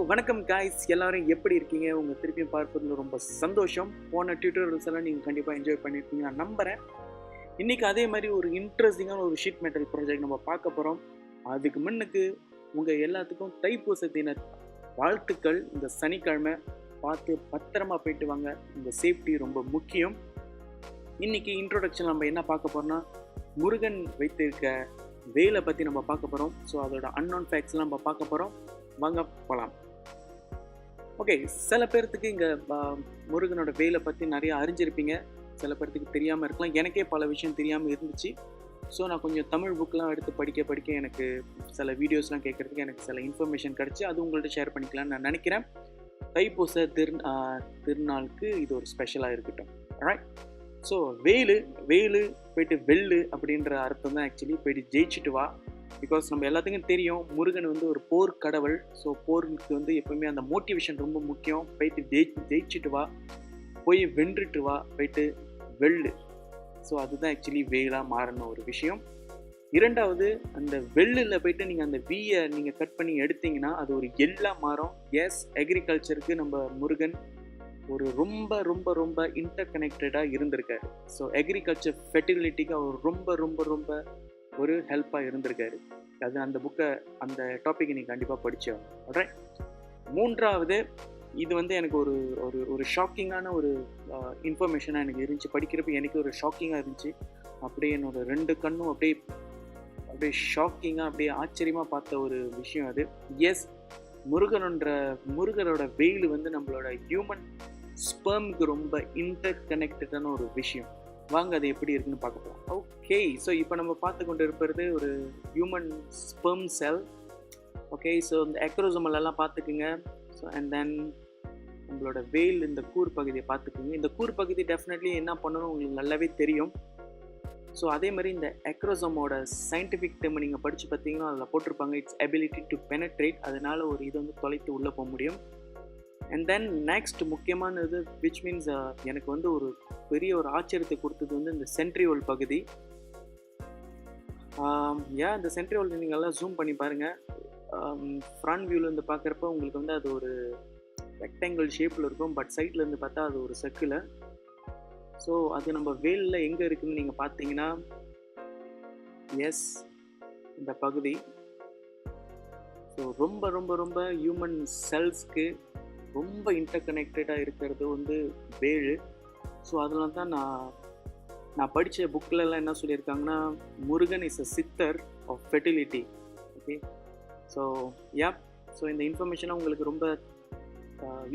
வணக்கம் காய்ஸ், எல்லாரும் எப்படி இருக்கீங்க? உங்க திருப்பியும் பார்ப்பதில் ரொம்ப சந்தோஷம். போன டியூட்டோரியல்ஸ் எல்லாம் நீங்கள் கண்டிப்பாக என்ஜாய் பண்ணியிருப்பீங்க நான் நம்புகிறேன். இன்றைக்கி அதே மாதிரி ஒரு இன்ட்ரெஸ்டிங்கான ஒரு ஷீட் மெட்டல் ப்ராஜெக்ட் நம்ம பார்க்க போகிறோம். அதுக்கு முன்னுக்கு உங்கள் எல்லாத்துக்கும் தைப்பூசத்தின வாழ்த்துக்கள். இந்த சனிக்கிழமை பார்த்து பத்திரமா போயிட்டு வாங்க. இந்த சேஃப்டி ரொம்ப முக்கியம். இன்றைக்கி இன்ட்ரோடக்ஷன் நம்ம என்ன பார்க்க போகிறோம்னா, முருகன் வைத்திருக்க வேலை பற்றி நம்ம பார்க்க போகிறோம். ஸோ அதோட அன்னோன் ஃபேக்ட்ஸ்லாம் நம்ம பார்க்க போகிறோம். வாங்க போகலாம். ஓகே, சில பேர்த்துக்கு இங்கே முருகனோட வேலை பற்றி நிறையா அறிஞ்சிருப்பீங்க, சில பேர்த்துக்கு தெரியாமல் இருக்கலாம். எனக்கே பல விஷயம் தெரியாமல் இருந்துச்சு. ஸோ நான் கொஞ்சம் தமிழ் புக்கெலாம் எடுத்து படிக்க எனக்கு சில வீடியோஸ்லாம் கேட்குறதுக்கு எனக்கு சில இன்ஃபர்மேஷன் கிடச்சி அது உங்கள்கிட்ட ஷேர் பண்ணிக்கலாம்னு நான் நினைக்கிறேன். தைப்பூச திருநாளுக்கு இது ஒரு ஸ்பெஷலாக இருக்கட்டும். ரைட். ஸோ வேலு போயிட்டு வெள்ளு அப்படின்ற அர்த்தம் தான். ஆக்சுவலி போயிட்டு ஜெயிச்சுட்டு வா. பிகாஸ் நம்ம எல்லாத்துக்கும் தெரியும், முருகன் வந்து ஒரு போர் கடவுள். ஸோ போருக்கு வந்து எப்பவுமே அந்த மோட்டிவேஷன் ரொம்ப முக்கியம். போயிட்டு ஜெயிச்சுட்டு வா, போய் வென்றுட்டு வா, போயிட்டு வெள்ளு. ஸோ அதுதான் ஆக்சுவலி வேலாக மாறின ஒரு விஷயம். இரண்டாவது, அந்த வெள்ளில் போயிட்டு நீங்கள் அந்த வீயை நீங்கள் கட் பண்ணி எடுத்தீங்கன்னா அது ஒரு எல்லாம் மாறும். எஸ், அக்ரிகல்ச்சருக்கு நம்ம முருகன் ஒரு ரொம்ப ரொம்ப ரொம்ப இன்டர் கனெக்டடாக இருந்திருக்காரு. ஸோ அக்ரிகல்ச்சர் ஃபெர்டிலிட்டிக்கு அவர் ரொம்ப ரொம்ப ரொம்ப ஒரு ஹெல்ப்பாக இருந்திருக்காரு. அது அந்த புக்கை, அந்த டாப்பிக்கை நீங்கள் கண்டிப்பாக படித்தோம். ரைட். மூன்றாவது, இது வந்து எனக்கு ஒரு ஒரு ஒரு ஷாக்கிங்கான ஒரு இன்ஃபர்மேஷனாக எனக்கு இருந்துச்சு. படிக்கிறப்ப எனக்கு ஒரு ஷாக்கிங்காக இருந்துச்சு. அப்படியே என்னோட ரெண்டு கண்ணும் அப்படியே ஷாக்கிங்காக அப்படியே ஆச்சரியமாக பார்த்த ஒரு விஷயம் அது. எஸ், முருகனோட வெயில் வந்து நம்மளோட ஹியூமன் ஸ்பெர்முக்கு ரொம்ப இன்டர் கனெக்டடான ஒரு விஷயம். வாங்க அது எப்படி இருக்குன்னு பார்க்க போகலாம். ஓகே, ஸோ இப்போ நம்ம பார்த்து கொண்டு இருப்பது ஒரு ஹியூமன் ஸ்பெர்ம் செல். ஓகே, ஸோ இந்த எக்ரோசோமலெல்லாம் பார்த்துக்குங்க. ஸோ அண்ட் தென் நம்மளோட வேல் இந்த கூர் பகுதியை பார்த்துக்குங்க. இந்த கூர் பகுதி டெஃபினெட்லி என்ன பண்ணணும் உங்களுக்கு நல்லாவே தெரியும். ஸோ அதே மாதிரி இந்த எக்ரோசோமோட சயின்டிஃபிக் டேர்ம் நீங்கள் படித்து பார்த்தீங்கன்னா அதில் போட்டிருப்பாங்க, இட்ஸ் எபிலிட்டி டு பெனட்ரேட். அதனால் ஒரு இதை வந்து தொலைத்து உள்ளே போக முடியும். அண்ட் தென் நெக்ஸ்ட் முக்கியமானது, விச் மீன்ஸ் எனக்கு வந்து ஒரு பெரிய ஒரு ஆச்சரியத்தை கொடுத்தது வந்து இந்த சென்ட்ரியோல் பகுதி. இந்த சென்ட்ரியோல் நீங்கள் எல்லாம் ஜூம் பண்ணி பாருங்கள். ஃப்ரண்ட் வியூலேருந்து பார்க்குறப்ப உங்களுக்கு வந்து அது ஒரு ரெக்டாங்கிள் ஷேப்பில் இருக்கும். பட் சைட்லேருந்து பார்த்தா அது ஒரு சர்க்கிள். ஸோ அது நம்ம வேலில் எங்கே இருக்குதுன்னு நீங்கள் பார்த்தீங்கன்னா, எஸ், இந்த பகுதி. ஸோ ரொம்ப ரொம்ப ரொம்ப ஹியூமன் செல்ஸ்க்கு ரொம்ப இன்டர் கனெக்டடாக இருக்கிறது வந்து வேலு. ஸோ அதெல்லாம் தான் நான் படித்த புக்கிலலாம் என்ன சொல்லியிருக்காங்கன்னா, Murugan is a siddhar of fertility. Okay, so so இந்த இன்ஃபர்மேஷனை உங்களுக்கு ரொம்ப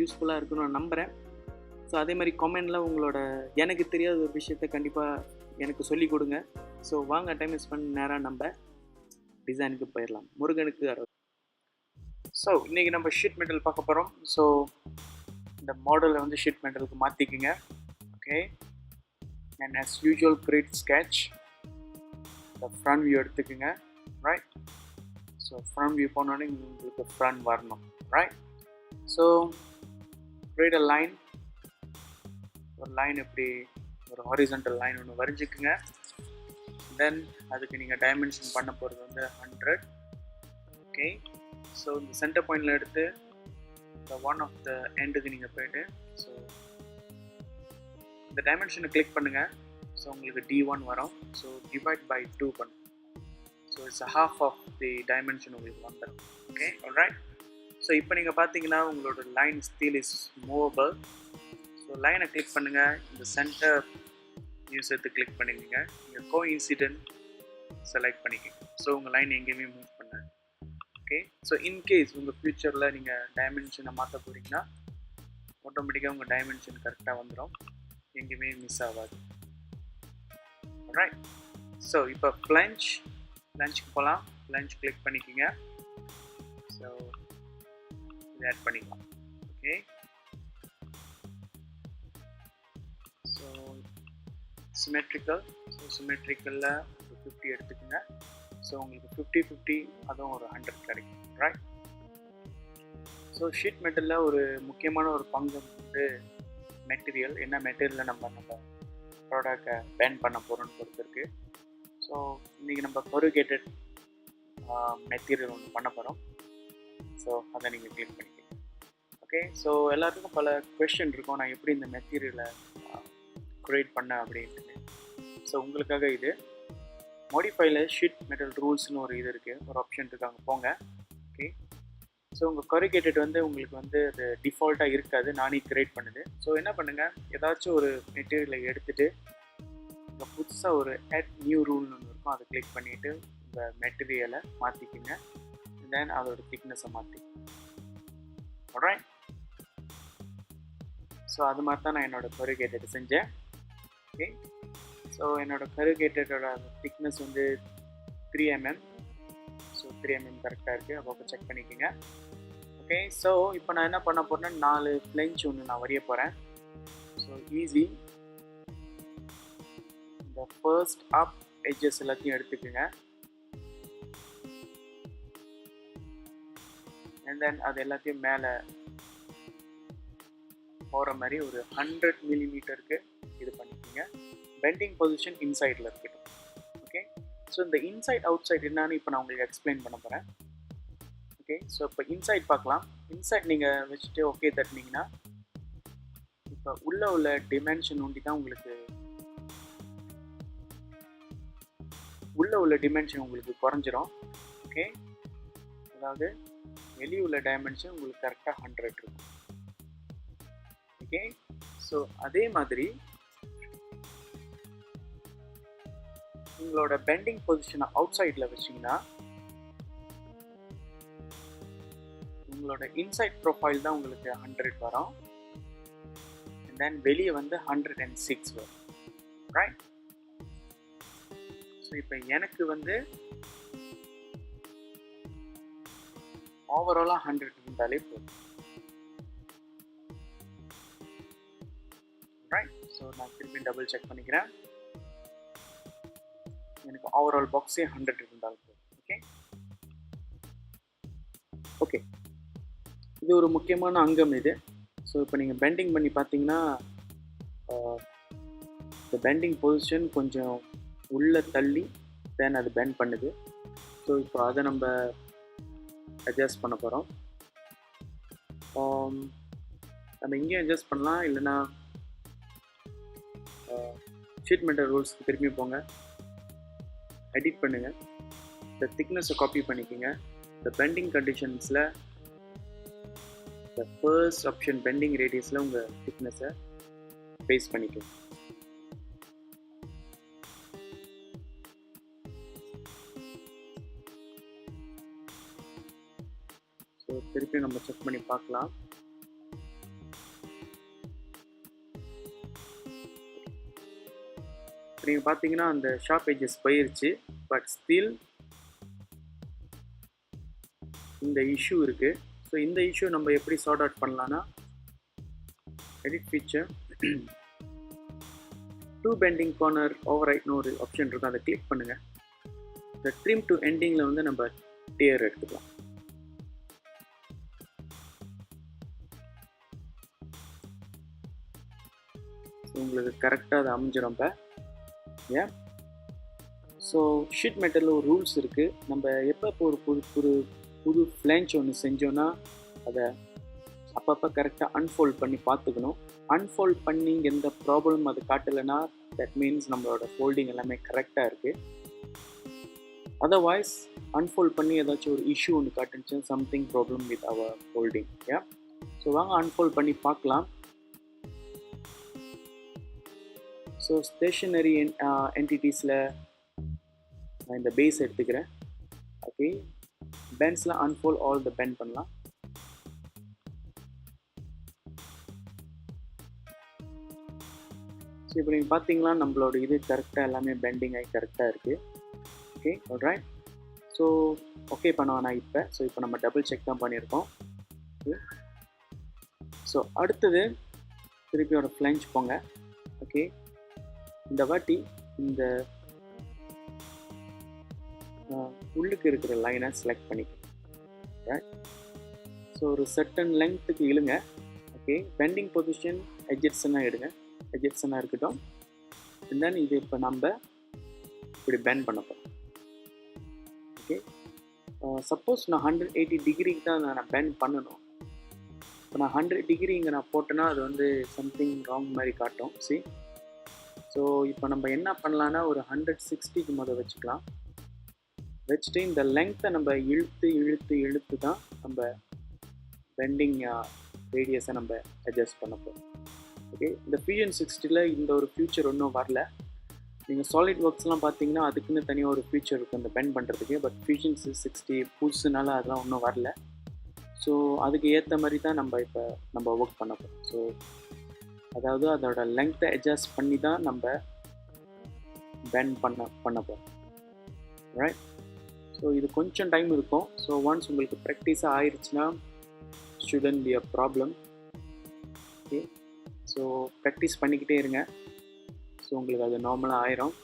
யூஸ்ஃபுல்லாக இருக்குன்னு நான் நம்புகிறேன். ஸோ அதே மாதிரி கமெண்டில் உங்களோட எனக்கு தெரியாத ஒரு விஷயத்த கண்டிப்பாக எனக்கு சொல்லிக் கொடுங்க. ஸோ வாங்க டைம் ஸ்பெண்ட் நேராக நம்ம டிசைனுக்கு போயிடலாம். முருகனுக்கு ஸோ இன்றைக்கி நம்ம ஷீட் மெட்டல் பார்க்க போகிறோம். ஸோ இந்த மாடலை வந்து ஷீட் மெட்டலுக்கு மாற்றிக்குங்க. Okay, and as usual create sketch. இந்த ஃப்ரண்ட் வியூ எடுத்துக்குங்க. ரைட். ஸோ ஃப்ரண்ட் வியூ போனோடனே உங்களுக்கு ஃப்ரண்ட் வரணும். Right. So create a line. ஒரு லைன் எப்படி ஒரு ஹாரிசன்டல் லைன் ஒன்று வரைஞ்சிக்குங்க. தென் அதுக்கு நீங்கள் டைமென்ஷன் பண்ண போகிறது வந்து 100. ஓகே, ஸோ இந்த சென்டர் பாயிண்டில் எடுத்து இந்த ஒன் ஆஃப் த எண்டுக்கு நீங்கள் போய்ட்டு ஸோ இந்த டைமென்ஷனை கிளிக் பண்ணுங்கள். ஸோ உங்களுக்கு D1 வரும். ஸோ டிவைட் பை 2 பண்ணும். So it's half of the dimension உங்களுக்கு வந்துடும். Okay, alright. ஸோ இப்போ நீங்கள் பார்த்தீங்கன்னா உங்களோட line still is movable. So லைனை கிளிக் பண்ணுங்கள். இந்த சென்டர் நியூஸ் எடுத்து கிளிக் பண்ணிக்கோங்க. நீங்கள் கோஇன்சிடென்ட் செலக்ட் பண்ணிக்கோங்க. ஸோ உங்கள் லைன் எங்கேயுமே மூவ் பண்ணாது. ஓகே, ஸோ இன்கேஸ் உங்கள் ஃப்யூச்சரில் நீங்கள் டைமென்ஷனை மாற்ற போகிறீங்கன்னா ஆட்டோமேட்டிக்காக உங்கள் டைமென்ஷன் கரெக்டாக வந்துடும், எங்கேயுமே மிஸ் ஆகாது. ரைட். ஸோ இப்போ ஃப்ளஞ்சுக்கு போகலாம். ஃப்ளஞ்ச் கிளிக் பண்ணிக்கோங்க. ஸோ இதை ஆட் பண்ணிக்கலாம். Okay, so symmetrical. ஸோ சிமெட்ரிக்கலில் ஒரு 50 எடுத்துக்கோங்க. ஸோ உங்களுக்கு 50-50 அதுவும் ஒரு 100 கிடைக்கும். ரைட். ஸோ ஷீட் மெட்டலில் ஒரு முக்கியமான ஒரு பங்கு வந்து மெட்டீரியல். என்ன மெட்டீரியலில் நம்ம ப்ராடக்டை பேன் பண்ண போகிறோன்னு பொறுத்திருக்கு. ஸோ இன்றைக்கி நம்ம corrugated மெட்டீரியல் ஒன்று பண்ண போகிறோம். ஸோ அதை நீங்கள் கிளிக் பண்ணிக்கலாம். ஓகே, ஸோ எல்லாத்துக்கும் பல கொஷின் இருக்கும், நான் எப்படி இந்த மெட்டீரியலை க்ரியேட் பண்ணேன் அப்படின்ட்டு. ஸோ உங்களுக்காக இது மாடிஃபைல ஷீட் மெட்டல் ரூல்ஸ்னு ஒரு இது இருக்குது, ஒரு ஆப்ஷன் இருக்குது, அங்கே போங்க. ஓகே, ஸோ உங்கள் corrugated வந்து உங்களுக்கு வந்து அது டிஃபால்ட்டாக இருக்காது, நானே க்ரியேட் பண்ணுது. ஸோ என்ன பண்ணுங்கள், ஏதாச்சும் ஒரு மெட்டீரியலை எடுத்துகிட்டு இங்கே புதுசாக ஒரு add நியூ ரூல்னு ஒன்று இருக்கும், அதை கிளிக் பண்ணிவிட்டு உங்கள் மெட்டீரியலை மாற்றிக்கிங்க. தென் அதோட திக்னஸை மாற்றி. ஆல்ரைட், ஸோ அது மாதிரி தான் நான் என்னோடய corrugated செஞ்சேன். ஓகே, ஸோ என்னோடய corrugatedோட திக்னஸ் வந்து 3 mm. ஸோ 3 mm கரெக்டாக இருக்குது, அப்போ செக் பண்ணிக்கோங்க. ஓகே, ஸோ இப்போ நான் என்ன பண்ண போகிறேன்னா 4 ஃப்ளெஞ்ச் ஒன்று நான் வரைய போகிறேன். ஸோ ஈஸி, இந்த ஃபர்ஸ்ட் அப் எட்ஜஸ் எல்லாத்தையும் எடுத்துக்கோங்க. அண்ட் தென் அது எல்லாத்தையும் மேலே போகிற மாதிரி ஒரு 100 மில்லிமீட்டருக்கு இது பண்ணிக்கோங்க. பெண்டிங் பொசிஷன் இன்சைடில் இருக்கட்டும். ஓகே, ஸோ இந்த இன்சைட் அவுட் சைட் என்னன்னு இப்போ நான் உங்களுக்கு எக்ஸ்பிளைன் பண்ண போகிறேன். ஓகே, ஸோ இப்போ இன்சைட் பார்க்கலாம். இன்சைட் நீங்கள் வச்சுட்டு ஓகே தட்டினீங்கன்னா இப்போ உள்ள டிமென்ஷன் ஒண்டி தான் உங்களுக்கு உள்ள டிமென்ஷன் உங்களுக்கு குறைஞ்சிரும். ஓகே, அதாவது வெளியே உள்ள டைமென்ஷன் உங்களுக்கு கரெக்டாக 100 இருக்கும். ஓகே, ஸோ அதே மாதிரி உங்களோட பெண்டிங் பொசிஷனை அவுட் சைடில் வச்சிங்கன்னா உங்களோட இன்சைட் ப்ரொஃபைல் தான் உங்களுக்கு 100 வரும். அண்ட் தென் வெளியே வந்து 106 வரும். ரைட், ஸோ இப்போ எனக்கு வந்து ஓவராலாக 100 இருந்தாலே போதும். ரைட், ஸோ நான் திருப்பி டபுள் செக் பண்ணிக்கிறேன். எனக்கு ஓவரால் பாக்ஸே 100 இருந்தாலும் போதும். ஓகே, ஓகே, இது ஒரு முக்கியமான அங்கம் இது. ஸோ இப்போ நீங்கள் பெண்டிங் பண்ணி பார்த்தீங்கன்னா இந்த பெண்டிங் பொசிஷன் கொஞ்சம் உள்ளே தள்ளி தென் அது பெண்ட் பண்ணுது. ஸோ இப்போ அதை நம்ம அட்ஜஸ்ட் பண்ண போகிறோம். நம்ம இங்கேயும் அட்ஜஸ்ட் பண்ணலாம், இல்லைன்னா ஷீட் மெட்டல் ரூல்ஸ்க்கு திரும்பி போங்க, எடிட் பண்ணுங்கள், இந்த திக்னஸை காப்பி பண்ணிக்கோங்க. இந்த பெண்டிங் கண்டிஷன்ஸில் இந்த ஃபர்ஸ்ட் ஆப்ஷன் பெண்டிங் ரேடியஸில் உங்கள் திக்னஸை பேஸ்ட் பண்ணிக்கோங்க. ஸோ திருப்பி நம்ம செக் பண்ணி பார்க்கலாம். நீங்கள் பார்த்தீங்கன்னா அந்த ஷார்ப் எட்ஜஸ் போயிருச்சு, பட் ஸ்டில் இந்த இஷ்யூ இருக்குது. ஸோ இந்த இஷ்யூ நம்ம எப்படி சார்ட் அவுட் பண்ணலான்னா, edit feature, to bending corner ஓவர் ரைட்னு ஒரு ஆப்ஷன் இருக்கும், அதை கிளிக் பண்ணுங்கள். இந்த ட்ரிம் டு எண்டிங்கில் வந்து நம்ம டியர் எடுத்துக்கலாம். ஸோ உங்களுக்கு கரெக்டாக அது அமைஞ்சிரும். இப்போ ஏன், ஸோ ஷீட் மெட்டலில் ஒரு ரூல்ஸ் இருக்குது. நம்ம எப்போ இப்போ ஒரு புது ஃப்ளேஞ்ச் ஒன்று செஞ்சோன்னா அதை அப்பப்போ கரெக்டாக அன்ஃபோல்ட் பண்ணி பார்த்துக்கணும். அன்ஃபோல்ட் பண்ணி எந்த ப்ராப்ளம் அது காட்டலைன்னா தட் மீன்ஸ் நம்மளோட ஃபோல்டிங் எல்லாமே கரெக்டாக இருக்குது. அதர்வைஸ் அன்ஃபோல்ட் பண்ணி ஏதாச்சும் ஒரு இஷ்யூ ஒன்று காட்டுச்சு, something problem with our folding. ஏன், ஸோ வாங்க அன்ஃபோல்ட் பண்ணி பார்க்கலாம். ஸோ ஸ்டேஷனரி என்டிட்டிஸில் நான் இந்த பேஸ் எடுத்துக்கிறேன். ஓகே, பென்ஸில் அன்ஃபோல்ட் ஆல் த பென் பண்ணலாம். ஸோ இப்போ நீங்கள் பார்த்தீங்களா நம்மளோட இது கரெக்டாக எல்லாமே பெண்டிங் ஆகி கரெக்டாக இருக்குது. ஓகே, ஆல்ரைட், ஸோ ஓகே பண்ணுவேன் நான் இப்போ. ஸோ இப்போ நம்ம டபுள் செக் தான் பண்ணியிருக்கோம். ஓகே, ஸோ அடுத்தது திருப்பியோட ஃப்ளேஞ்ச் போங்க. ஓகே, இந்த வாட்டி இந்த உள்ளுக்கு இருக்கிற லைனை செலக்ட் பண்ணிக்கோங்க. ஸோ ஒரு சர்டன் லெங்க்த்துக்கு இழுங்க. ஓகே, பெண்டிங் பொசிஷன் எட்ஜெட்ஸ்னால் எடுங்க, எட்ஜெட்ஸ்னால் இருக்கட்டும். அண்ட் தென் இது இப்போ நம்ம இப்படி பெண்ட் பண்ண போகிறோம். ஓகே, சப்போஸ் நான் 180 டிகிரிக்கு தான் நான் பெண்ட் பண்ணணும். இப்போ நான் 100 டிகிரி இங்கே நான் போட்டேன்னா அது வந்து சம்திங் ராங் மாதிரி காட்டும். சி, ஸோ இப்போ நம்ம என்ன பண்ணலான்னா ஒரு 160க்கு வச்சுக்கலாம். வச்சுட்டு இந்த லெங்க்த்தை நம்ம இழுத்து தான் நம்ம பெண்டிங் ரேடியஸை நம்ம அட்ஜஸ்ட் பண்ண போகிறோம். ஓகே, இந்த Fusion 60ல் இந்த ஒரு ஃபியூச்சர் ஒன்றும் வரல. நீங்கள் சாலிட் ஒர்க்ஸ்லாம் பார்த்தீங்கன்னா அதுக்குன்னு தனியாக ஒரு ஃபியூச்சர் இருக்குது அந்த பெண்ட் பண்ணுறதுக்கு. பட் Fusion 60 புதுசுனால அதெல்லாம் ஒன்றும் வரல. ஸோ அதுக்கு ஏற்ற மாதிரி தான் நம்ம ஒர்க் பண்ண போகிறோம். ஸோ அதாவது அதோட லெங்க்த்தை அட்ஜஸ்ட் பண்ணி தான் நம்ம பெண்ட் பண்ண போகிறோம். ரைட், ஸோ இது கொஞ்சம் டைம் இருக்கும். ஸோ ஒன்ஸ் உங்களுக்கு ப்ராக்டிஸாக ஆயிடுச்சுன்னா shouldn't be a problem. Okay, so practice பண்ணிக்கிட்டே இருங்க. ஸோ உங்களுக்கு அது நார்மலாக ஆயிரும்.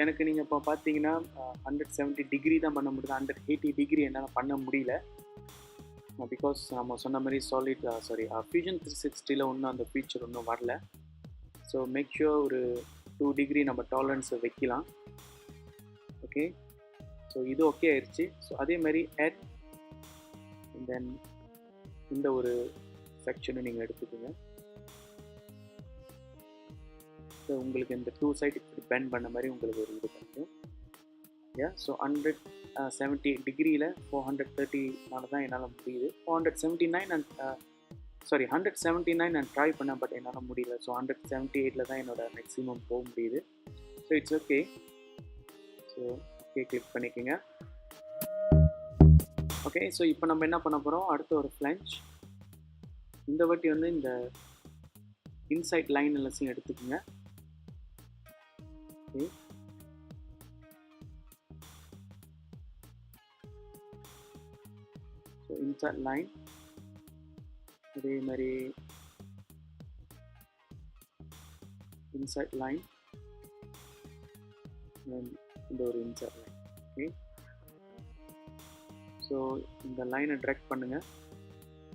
எனக்கு நீங்கள் இப்போ பார்த்தீங்கன்னா 170 டிகிரி தான் பண்ண முடியுது. 180 டிகிரி என்னால் பண்ண முடியல. பிகாஸ் நம்ம சொன்ன மாதிரி Fusion 360ல் ஒன்றும் அந்த ஃபீச்சர் ஒன்றும் வரல. ஸோ மேக் ஷுர் ஒரு 2 டிகிரி நம்ம டாலரன்ஸை வைக்கலாம். ஓகே, ஸோ இது ஓகே ஆயிடுச்சு. ஸோ அதே மாதிரி தென் இந்த ஒரு செக்ஷனை நீங்கள் எடுத்துக்கோங்க. ஸோ உங்களுக்கு இந்த 2 சைடு இப்படி பெண்ட் பண்ண மாதிரி உங்களுக்கு ஒரு இது கிடைக்கும். ஸோ 170 டிகிரியில் 430 தான் என்னால் முடியுது. 179 நான் ட்ரை பண்ணேன், பட் என்னால் முடியல. ஸோ 178 தான் என்னோட மேக்ஸிமம் போக முடியுது. So it's okay. So okay click பண்ணிக்கோங்க. ஓகே, ஸோ இப்போ நம்ம என்ன பண்ண போகிறோம், அடுத்த ஒரு ஃப்ளஞ்ச். இந்த வாட்டி வந்து இந்த இன்சைட் லைன் எல்லாத்தையும் எடுத்துக்கோங்க. ஓகே, ஸோ இன்சைட் லைன் அதே மாதிரி இன்சைட் லைன் இந்த ஒரு இன்சைட் லைன். ஓகே, ஸோ இந்த லைனை ட்ராக் பண்ணுங்கள்.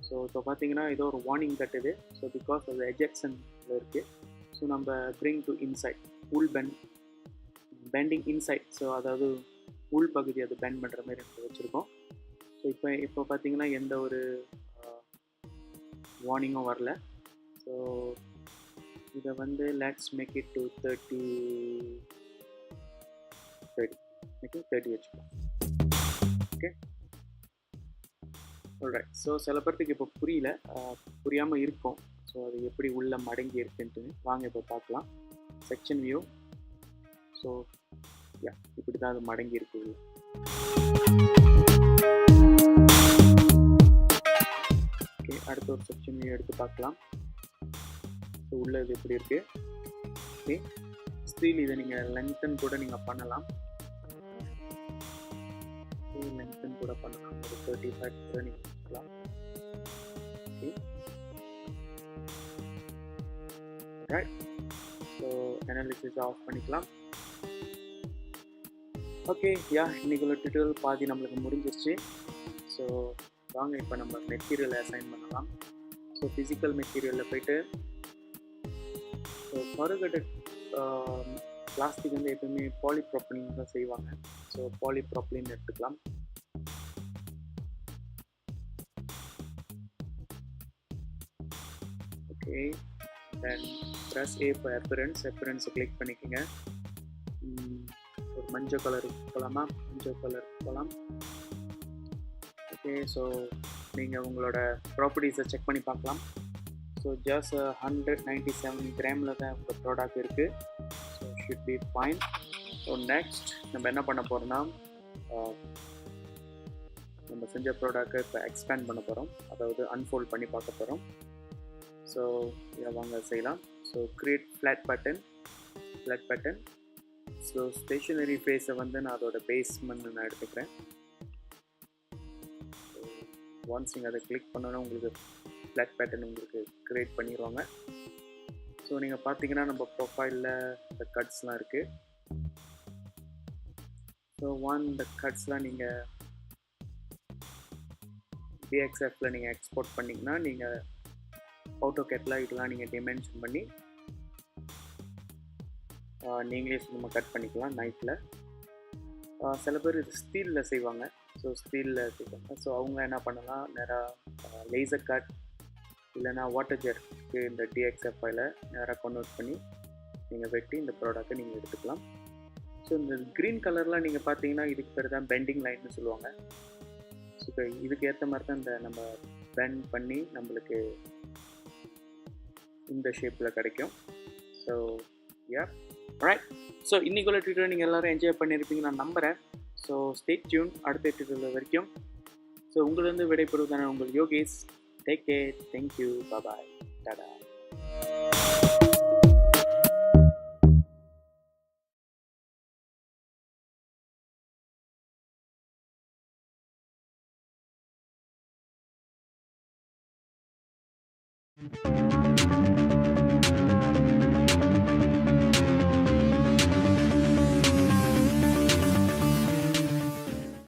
ஸோ இப்போ பார்த்தீங்கன்னா ஏதோ ஒரு வார்னிங் கட்டுது. ஸோ பிகாஸ் அது எஜெக்ஷனில் இருக்குது. ஸோ நம்ம bring to inside உள் பெண்டிங் இன்சைட். ஸோ அதாவது உள் பகுதி அது பெண்ட் பண்ணுற மாதிரி நம்ம வச்சுருக்கோம். ஸோ இப்போ பார்த்தீங்கன்னா எந்த ஒரு வார்னிங்கும் வரல. ஸோ இதை வந்து லெட்ஸ் மேக் இட் டு 30 வச்சுக்கலாம். Okay, alright. ஸோ சில பேர்த்துக்கு இப்போ புரியாமல் இருக்கும். ஸோ அது எப்படி உள்ளே மடங்கி இருக்குன்ட்டு வாங்க இப்போ பார்க்கலாம். Section view. ஸோ இப்படி தான் அது மடங்கி இருக்கு. ஓகே, அடுத்த ஒரு செக்ஷன் வியூ எடுத்து பார்க்கலாம். ஸோ உள்ள இது எப்படி இருக்குது. ஓகே, ஸ்டீல் இதை நீங்கள் லென்த்தன் கூட நீங்கள் பண்ணலாம். லென்த்தன் கூட பண்ணலாம். ஒரு 35 கூட நீங்கள் வச்சுக்கலாம். Okay, right. So analysis of பண்ணிக்கலாம். ஓகே, இன்றைக்குள்ள டியூட்டோரியல் பாதி நம்மளுக்கு முடிஞ்சிருச்சு. ஸோ வாங்க இப்போ நம்ம மெட்டீரியலை அசைன் பண்ணலாம். ஸோ ஃபிசிக்கல் மெட்டீரியலில் போய்ட்டு ஸோ corrugated பிளாஸ்டிக் வந்து எப்பவுமே பாலிப்ரோப்பிலின் தான் செய்வாங்க. ஸோ பாலிப்ரோப்பிலின் எடுத்துக்கலாம். Okay, then press A for appearance click பண்ணிக்கோங்க. ஒரு மஞ்சள் கலர் போகலாம். ஓகே, ஸோ நீங்கள் உங்களோட ப்ராப்பர்ட்டிஸை செக் பண்ணி பார்க்கலாம். ஸோ ஜஸ்ட் 197 கிராமில் தான் உங்கள் ப்ராடக்ட் இருக்குது. So should be fine. So next நம்ம என்ன பண்ண போகிறோம்னா நம்ம செஞ்ச ப்ராடக்டை இப்போ எக்ஸ்பேண்ட் பண்ண போகிறோம். அதாவது அன்ஃபோல்ட் பண்ணி பார்க்க போகிறோம். ஸோ இதை வாங்க செய்யலாம். So create flat button. So stationary ஃபேஸை வந்து நான் அதோட பேஸ்மெண்ட் நான் எடுத்துக்கிறேன். ஸோ ஒன்ஸ் நீங்கள் அதை கிளிக் பண்ணோன்னா உங்களுக்கு ஃப்ளாட் பேட்டர்ன் உங்களுக்கு க்ரியேட் பண்ணிடுவாங்க. ஸோ நீங்கள் பார்த்தீங்கன்னா நம்ம ப்ரொஃபைலில் இந்த கட்ஸ்லாம் இருக்குது. ஸோ இந்த கட்ஸ்லாம் நீங்கள் டிஎக்ஸ்எஃப்பில் நீங்கள் எக்ஸ்போர்ட் பண்ணிங்கன்னா நீங்கள் ஆட்டோகேட்டில் இதெல்லாம் நீங்கள் டிமென்ஷன் பண்ணி நீங்களே சும்மா கட் பண்ணிக்கலாம் நைட்டில். சில பேர் இது ஸ்டீலில் செய்வாங்க. ஸோ ஸ்டீலில் செய்வாங்க. ஸோ அவங்க என்ன பண்ணலாம், நேராக லேசர் கட் இல்லைனா வாட்டர் ஜெருக்கு இந்த டிஎக்ஸ்எஃப் ஃபைலை நேராக கன்வெர்ட் பண்ணி நீங்கள் வெட்டி இந்த ப்ராடக்ட்டை நீங்கள் எடுத்துக்கலாம். ஸோ இந்த க்ரீன் கலர்லாம் நீங்கள் பார்த்தீங்கன்னா இதுக்கு பேர் தான் பெண்டிங் லைன்னு சொல்லுவாங்க. ஸோ இதுக்கு ஏற்ற மாதிரி தான் இந்த நம்ம பெண்ட் பண்ணி நம்மளுக்கு இந்த ஷேப்பில் கிடைக்கும். So right. ஸோ இன்றைக்குள்ள ட்விட்டர் நீங்கள் எல்லோரும் என்ஜாய் பண்ணியிருப்பீங்க நான் நம்புகிறேன். ஸோ ஸ்டே டியூன் அடுத்த ட்விட்டரில் வரைக்கும். ஸோ உங்களிருந்து விடைபெறுவதான உங்கள் Yogesh. Take care. Thank you. Bye. Tata.